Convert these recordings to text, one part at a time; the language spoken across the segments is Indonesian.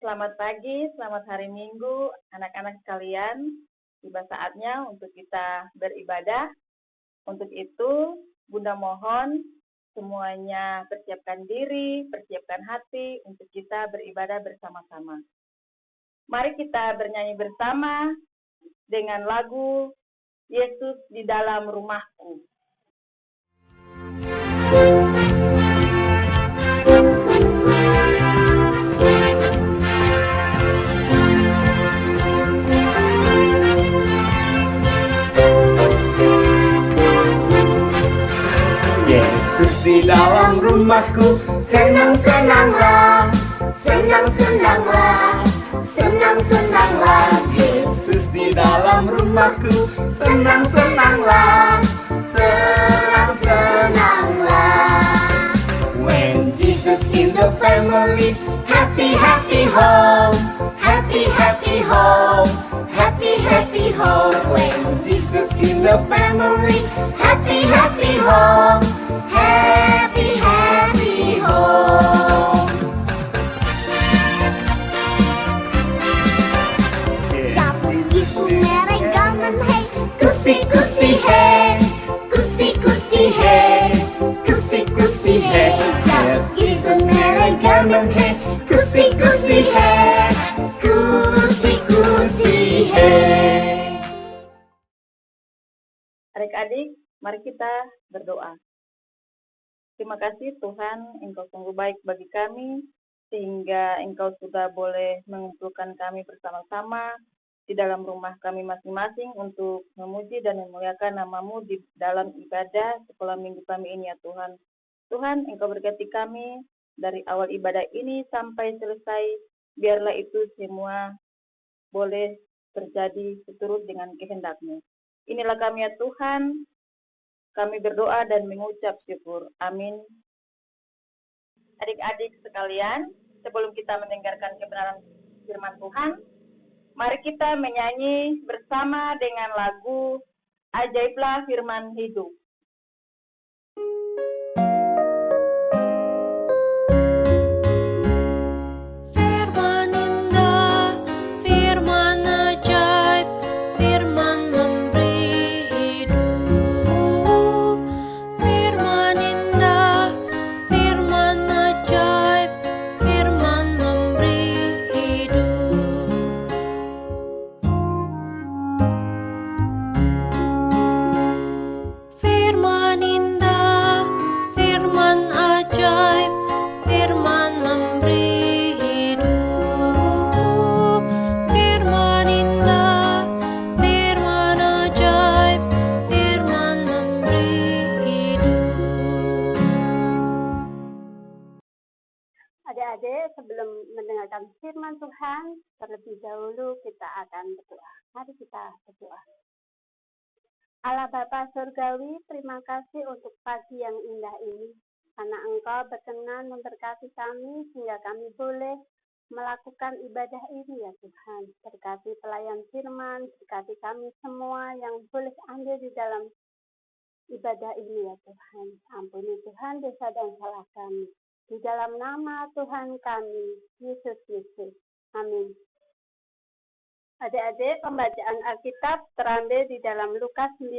Selamat pagi, selamat hari Minggu, anak-anak sekalian. Tiba saatnya untuk kita beribadah. Untuk itu, Bunda mohon semuanya persiapkan diri, persiapkan hati untuk kita beribadah bersama-sama. Mari kita bernyanyi bersama dengan lagu Yesus di dalam rumahku. Yesus di dalam rumahku, senang-senanglah, senang-senanglah, senang-senanglah. Yesus di dalam rumahku, senang-senanglah, senang-senanglah. When Jesus in the family, happy, happy home, happy, happy home, happy, happy home. When Jesus in the family, happy, happy home, happy, happy home. Jesus merry gaman hey, Kusi-kusi hey, kusi-kusi hey, kusi-kusi hey. Jesus merry gaman hey, kusi-kusi hey, kusi-kusi hey. Adik-adik, mari kita berdoa. Terima kasih Tuhan, Engkau sungguh baik bagi kami, sehingga Engkau sudah boleh mengumpulkan kami bersama-sama di dalam rumah kami masing-masing untuk memuji dan memuliakan nama-Mu di dalam ibadah sekolah minggu kami ini ya Tuhan. Tuhan, Engkau berkati kami dari awal ibadah ini sampai selesai, biarlah itu semua boleh terjadi seturut dengan kehendak-Mu. Inilah kami ya Tuhan, kami berdoa dan mengucap syukur. Amin. Adik-adik sekalian, sebelum kita mendengarkan kebenaran firman Tuhan, mari kita menyanyi bersama dengan lagu Ajaiblah Firman Hidup. Firman indah, firman ajaib, firman memberi hidup. Firman indah, firman ajaib, firman memberi hidup. Firman indah, firman ajaib, firman memberi hidup. Firman indah, firman ajaib, firman memberi hidup. Adik-adik, sebelum mendengarkan firman Tuhan, terlebih dahulu kita akan berdoa. Mari kita berdoa. Allah Bapa Surgawi, terima kasih untuk pagi yang indah ini. Karena Engkau berkenan memberkati kami sehingga kami boleh melakukan ibadah ini ya Tuhan. Berkati pelayan firman, berkati kami semua yang boleh andil di dalam ibadah ini ya Tuhan. Ampuni Tuhan dosa dan salah kami. Di dalam nama Tuhan kami, Yesus Kristus. Amin. Adik-adik, pembacaan Alkitab terambil di dalam Lukas 9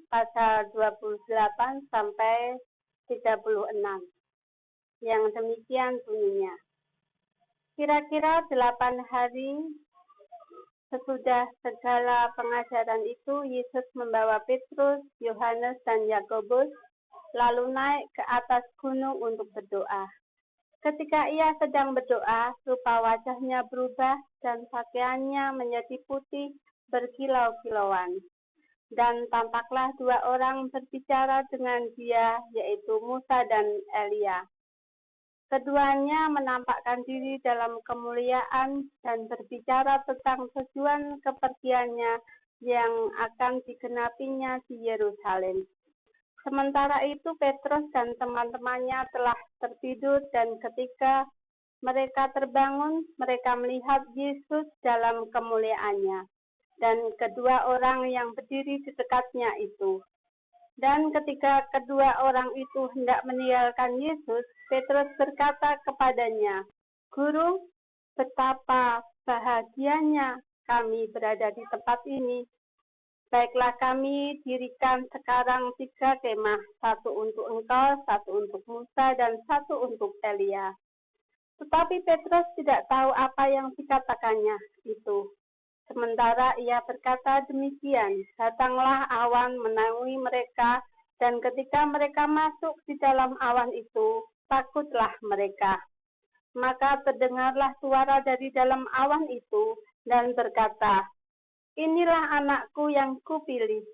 pasal 28 sampai 36. Yang demikian bunyinya. Kira-kira 8 hari sesudah segala pengajaran itu, Yesus membawa Petrus, Yohanes, dan Yakobus lalu naik ke atas gunung untuk berdoa. Ketika ia sedang berdoa, rupa wajahnya berubah dan pakaiannya menjadi putih berkilau-kilauan. Dan tampaklah 2 orang berbicara dengan dia, yaitu Musa dan Elia. Keduanya menampakkan diri dalam kemuliaan dan berbicara tentang tujuan kepergiannya yang akan digenapinya di Yerusalem. Sementara itu Petrus dan teman-temannya telah tertidur dan ketika mereka terbangun, mereka melihat Yesus dalam kemuliaannya dan kedua orang yang berdiri di dekatnya itu. Dan ketika kedua orang itu hendak meninggalkan Yesus, Petrus berkata kepadanya, "Guru, betapa bahagianya kami berada di tempat ini. Baiklah, kami dirikan sekarang 3 kemah, 1 untuk engkau, 1 untuk Musa, dan 1 untuk Elia. Tetapi Petrus tidak tahu apa yang dikatakannya itu. Sementara ia berkata demikian, datanglah awan menaungi mereka, dan ketika mereka masuk di dalam awan itu, takutlah mereka. Maka terdengarlah suara dari dalam awan itu, dan berkata, "Inilah anakku yang kupilih,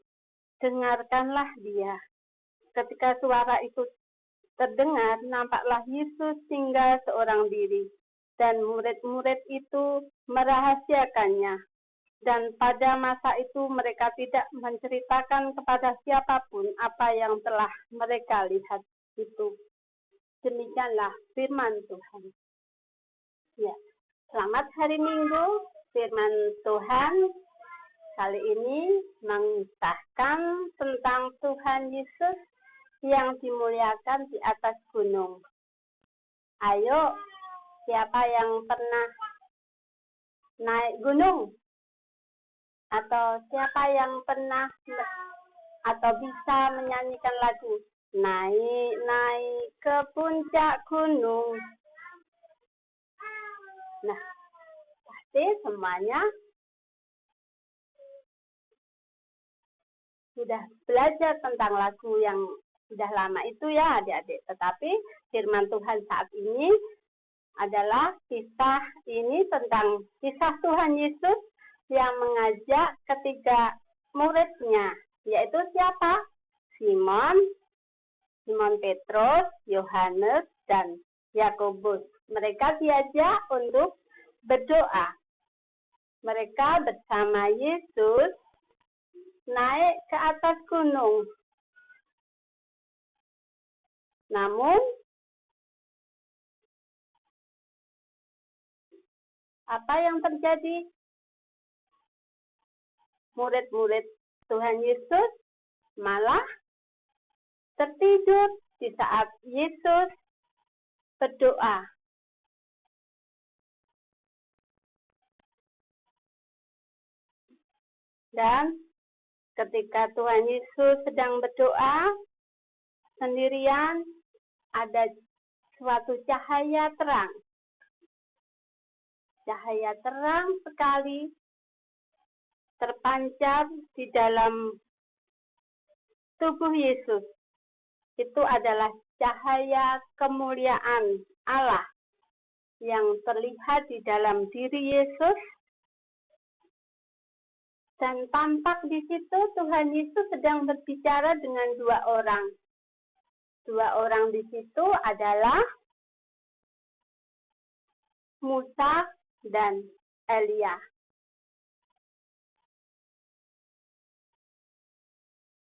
dengarkanlah dia." Ketika suara itu terdengar, nampaklah Yesus tinggal seorang diri, dan murid-murid itu merahasiakannya. Dan pada masa itu mereka tidak menceritakan kepada siapapun apa yang telah mereka lihat itu. Demikianlah firman Tuhan. Ya, selamat hari Minggu. Firman Tuhan kali ini mengisahkan tentang Tuhan Yesus yang dimuliakan di atas gunung. Ayo, siapa yang pernah naik gunung? Atau siapa yang pernah atau bisa menyanyikan lagu "Naik ke puncak gunung"? Nah, pasti semuanya sudah belajar tentang lagu yang sudah lama itu ya adik-adik. Tetapi firman Tuhan saat ini adalah kisah ini tentang kisah Tuhan Yesus yang mengajak ketiga muridnya, yaitu siapa? Simon Petrus, Yohanes, dan Yakobus. Mereka diajak untuk berdoa. Mereka bersama Yesus naik ke atas gunung. Namun, apa yang terjadi? Murid-murid Tuhan Yesus malah tertidur di saat Yesus berdoa. Dan ketika Tuhan Yesus sedang berdoa sendirian, ada suatu cahaya terang. Cahaya terang sekali terpancar di dalam tubuh Yesus. Itu adalah cahaya kemuliaan Allah yang terlihat di dalam diri Yesus. Dan tampak di situ Tuhan Yesus sedang berbicara dengan 2 orang. 2 orang di situ adalah Musa dan Elia.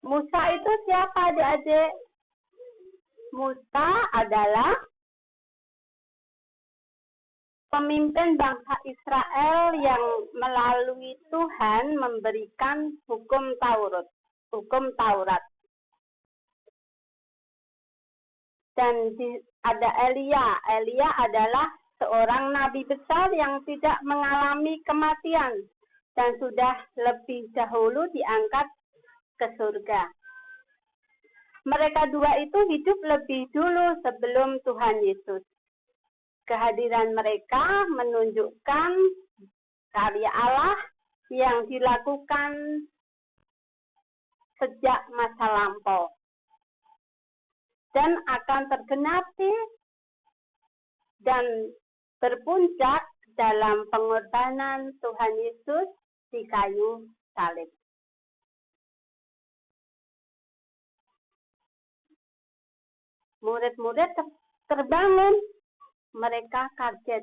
Musa itu siapa adik-adik? Musa adalah pemimpin bangsa Israel yang melalui Tuhan memberikan hukum Taurat. Dan ada Elia. Elia adalah seorang nabi besar yang tidak mengalami kematian dan sudah lebih dahulu diangkat ke surga. Mereka 2 itu hidup lebih dulu sebelum Tuhan Yesus. Kehadiran mereka menunjukkan karya Allah yang dilakukan sejak masa lampau dan akan tergenapi dan berpuncak dalam pengorbanan Tuhan Yesus di kayu salib. Murid-murid terbangun, mereka kaget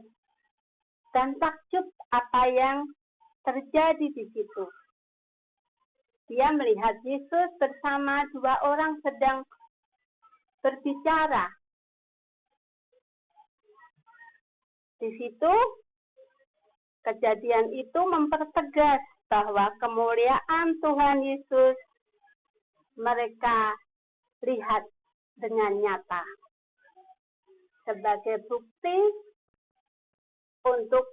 dan takjub apa yang terjadi di situ. Dia melihat Yesus bersama 2 orang sedang berbicara. Di situ, kejadian itu mempertegas bahwa kemuliaan Tuhan Yesus mereka lihat dengan nyata. Sebagai bukti untuk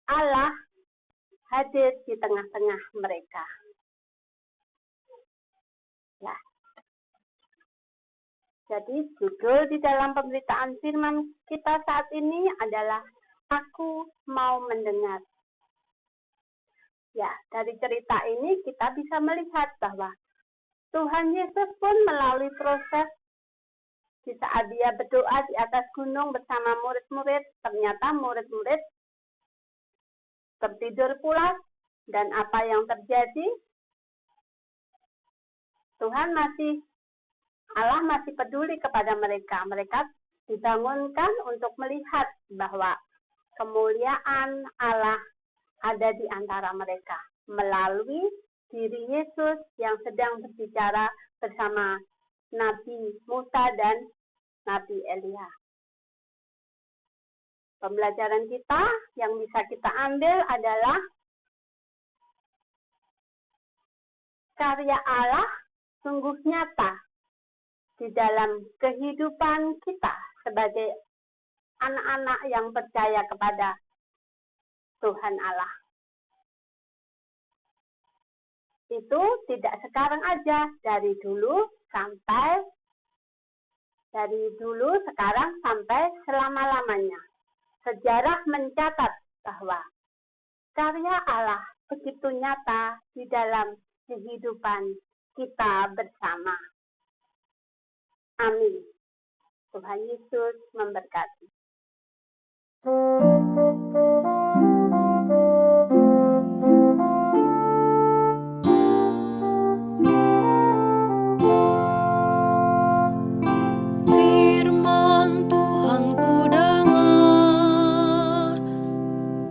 Allah hadir di tengah-tengah mereka. Ya. Jadi judul di dalam pemberitaan firman kita saat ini adalah Aku Mau Mendengar. Ya, dari cerita ini kita bisa melihat bahwa Tuhan Yesus pun melalui proses di saat dia berdoa di atas gunung bersama murid-murid, ternyata murid-murid tertidur pulas, dan apa yang terjadi? Allah masih peduli kepada mereka. Mereka dibangunkan untuk melihat bahwa kemuliaan Allah ada di antara mereka melalui diri Yesus yang sedang berbicara bersama Nabi Musa dan Nabi Elia. Pembelajaran kita yang bisa kita ambil adalah karya Allah sungguh nyata di dalam kehidupan kita sebagai anak-anak yang percaya kepada Tuhan Allah. Itu tidak sekarang aja, dari dulu sekarang sampai selama-lamanya. Sejarah mencatat bahwa karya Allah begitu nyata di dalam kehidupan kita bersama. Amin. Tuhan Yesus memberkati. Firman Tuhan ku dengar,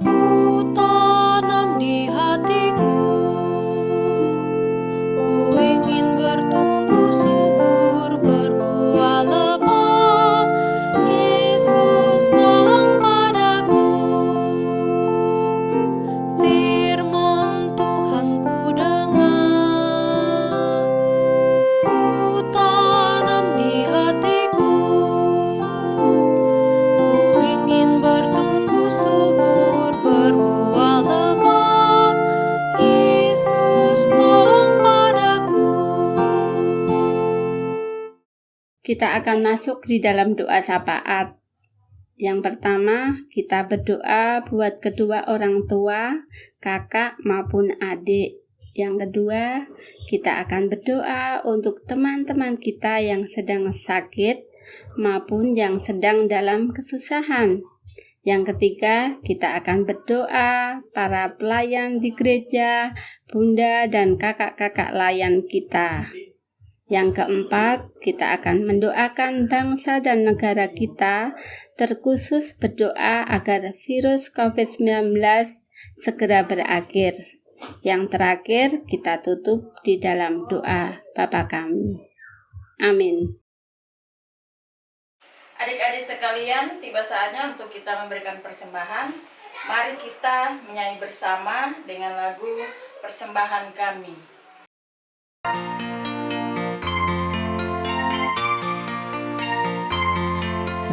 ku tanam di hatiku, ku ingin bertumbuh subur, berbuah lebat. Yesus tolong padaku. Firman Tuhan ku dengar, ku tanam di hatiku, ku ingin bertumbuh subur, berbuah lebat. Yesus tolong padaku. Kita akan masuk di dalam doa syafaat. Yang pertama, kita berdoa buat kedua orang tua, kakak maupun adik. Yang kedua, kita akan berdoa untuk teman-teman kita yang sedang sakit maupun yang sedang dalam kesusahan. Yang ketiga, kita akan berdoa para pelayan di gereja, bunda dan kakak-kakak layan kita. Yang keempat, kita akan mendoakan bangsa dan negara kita, terkhusus berdoa agar virus COVID-19 segera berakhir. Yang terakhir, kita tutup di dalam doa Bapa kami. Amin. Adik-adik sekalian, tiba saatnya untuk kita memberikan persembahan. Mari kita menyanyi bersama dengan lagu Persembahan Kami.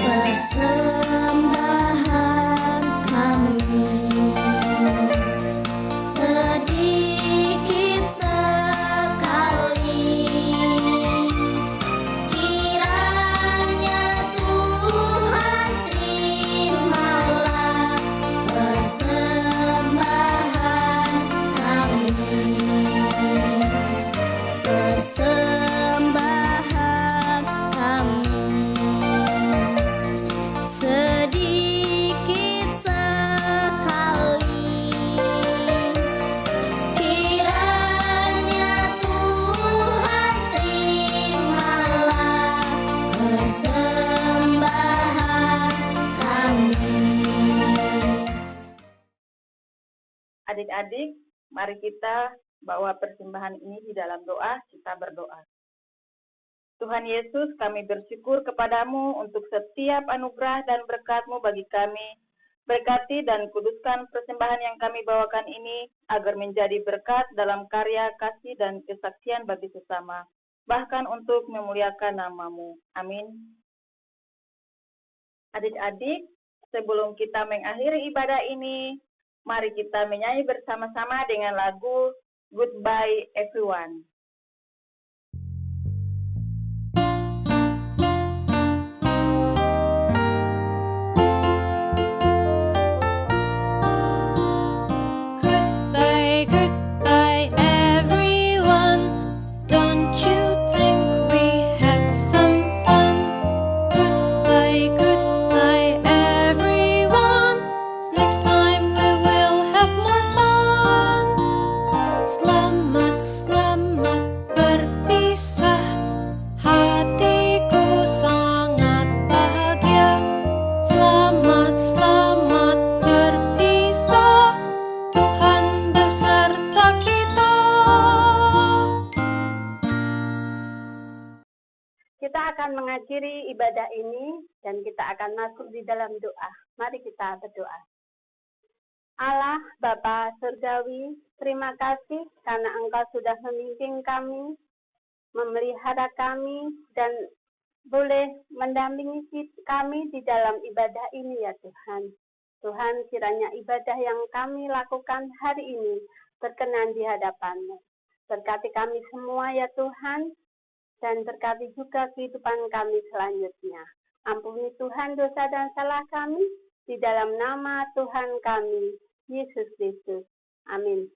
Persembahan kami sedikit sekali, kiranya Tuhan terimalah persembahan kami. Persembahan kami sedikit sekali, kiranya Tuhan terimalah persembahan kami. Adik-adik, mari kita bawa persembahan ini di dalam doa, kita berdoa. Tuhan Yesus, kami bersyukur kepadamu untuk setiap anugerah dan berkat-Mu bagi kami. Berkati dan kuduskan persembahan yang kami bawakan ini, agar menjadi berkat dalam karya kasih dan kesaksian bagi sesama, bahkan untuk memuliakan nama-Mu. Amin. Adik-adik, sebelum kita mengakhiri ibadah ini, Mari kita menyanyi bersama-sama dengan lagu Goodbye Everyone. Goodbye, goodbye, everyone. Don't you think we had some fun? Goodbye, goodbye, everyone. Next time we will have more fun. Selamat, selamat berpisah. Hatiku sangat bahagia. Selamat, selamat berpisah. Tuhan beserta kita. Kita akan mengakhiri ibadah ini dan kita akan masuk di dalam doa. Mari kita berdoa. Allah Bapa Surgawi, terima kasih karena Engkau sudah memimpin kami, memelihara kami, dan boleh mendampingi kami di dalam ibadah ini ya Tuhan. Tuhan, kiranya ibadah yang kami lakukan hari ini berkenan di hadapan-Mu. Berkati kami semua ya Tuhan, dan berkati juga kehidupan kami selanjutnya. Ampuni Tuhan dosa dan salah kami, di dalam nama Tuhan kami, Yesus Kristus. Amin.